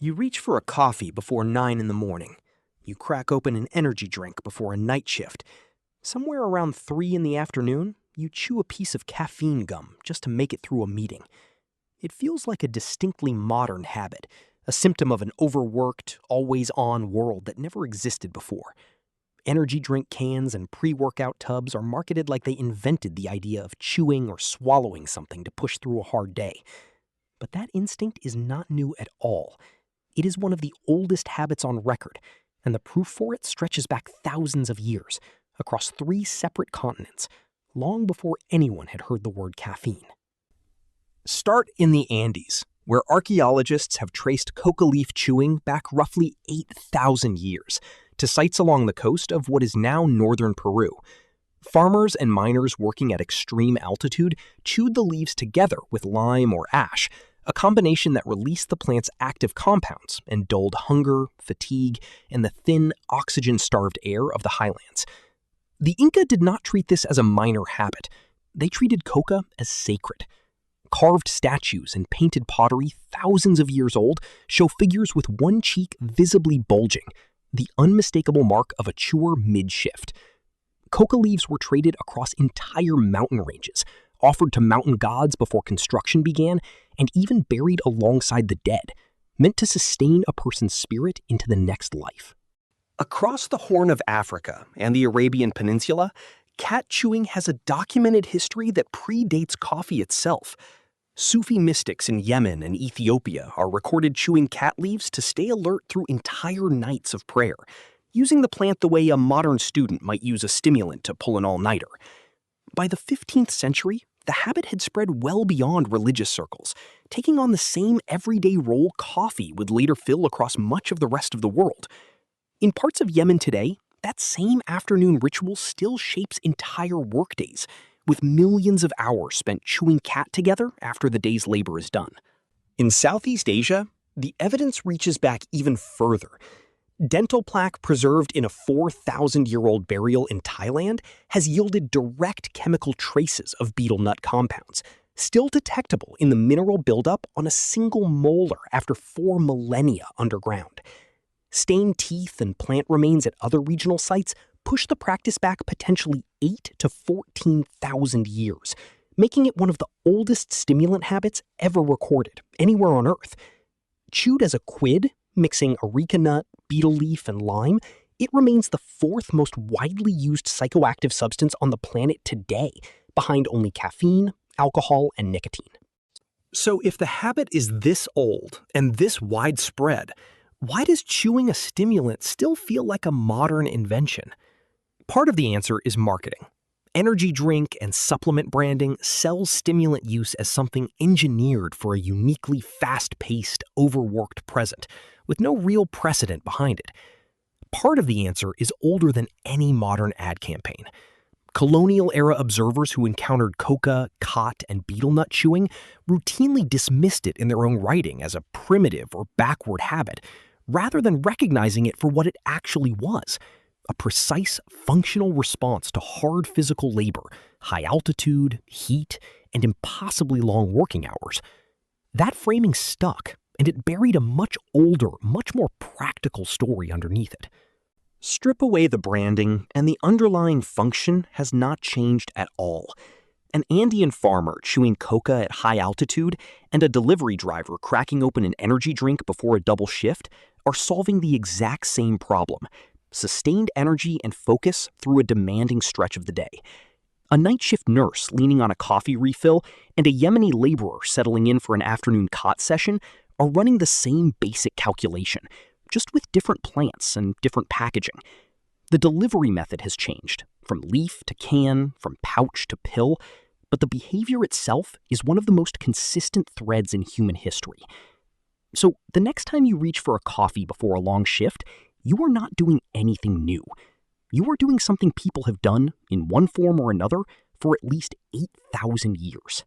You reach for a coffee before 9 in the morning. You crack open an energy drink before a night shift. Somewhere around 3 in the afternoon, you chew a piece of caffeine gum just to make it through a meeting. It feels like a distinctly modern habit, a symptom of an overworked, always-on world that never existed before. Energy drink cans and pre-workout tubs are marketed like they invented the idea of chewing or swallowing something to push through a hard day. But that instinct is not new at all. It is one of the oldest habits on record, and the proof for it stretches back thousands of years, across 3 separate continents, long before anyone had heard the word caffeine. Start in the Andes, where archaeologists have traced coca leaf chewing back roughly 8,000 years, to sites along the coast of what is now northern Peru. Farmers and miners working at extreme altitude chewed the leaves together with lime or ash, a combination that released the plant's active compounds and dulled hunger, fatigue, and the thin, oxygen-starved air of the highlands. The Inca did not treat this as a minor habit. They treated coca as sacred. Carved statues and painted pottery thousands of years old show figures with one cheek visibly bulging, the unmistakable mark of a chewer mid-shift. Coca leaves were traded across entire mountain ranges, offered to mountain gods before construction began, and even buried alongside the dead, meant to sustain a person's spirit into the next life. Across the Horn of Africa and the Arabian Peninsula, khat chewing has a documented history that predates coffee itself. Sufi mystics in Yemen and Ethiopia are recorded chewing khat leaves to stay alert through entire nights of prayer, using the plant the way a modern student might use a stimulant to pull an all-nighter. By the 15th century, the habit had spread well beyond religious circles, taking on the same everyday role coffee would later fill across much of the rest of the world. In parts of Yemen today, that same afternoon ritual still shapes entire workdays, with millions of hours spent chewing khat together after the day's labor is done. In Southeast Asia, the evidence reaches back even further. Dental plaque preserved in a 4,000-year-old burial in Thailand has yielded direct chemical traces of betel nut compounds, still detectable in the mineral buildup on a single molar after 4 millennia underground. Stained teeth and plant remains at other regional sites push the practice back potentially 8 to 14,000 years, making it one of the oldest stimulant habits ever recorded anywhere on Earth. Chewed as a quid, mixing areca nut, betel leaf, and lime, it remains the 4th most widely used psychoactive substance on the planet today, behind only caffeine, alcohol, and nicotine. So if the habit is this old and this widespread, why does chewing a stimulant still feel like a modern invention? Part of the answer is marketing. Energy drink and supplement branding sells stimulant use as something engineered for a uniquely fast-paced, overworked present, with no real precedent behind it. Part of the answer is older than any modern ad campaign. Colonial-era observers who encountered coca, khat, and betel nut chewing routinely dismissed it in their own writing as a primitive or backward habit, rather than recognizing it for what it actually was: a precise, functional response to hard physical labor, high altitude, heat, and impossibly long working hours. That framing stuck, and it buried a much older, much more practical story underneath it. Strip away the branding, and the underlying function has not changed at all. An Andean farmer chewing coca at high altitude and a delivery driver cracking open an energy drink before a double shift are solving the exact same problem: sustained energy and focus through a demanding stretch of the day. A night shift nurse leaning on a coffee refill and a Yemeni laborer settling in for an afternoon khat session are running the same basic calculation, just with different plants and different packaging. The delivery method has changed, from leaf to can, from pouch to pill, but the behavior itself is one of the most consistent threads in human history. So the next time you reach for a coffee before a long shift, you are not doing anything new. You are doing something people have done, in one form or another, for at least 8,000 years.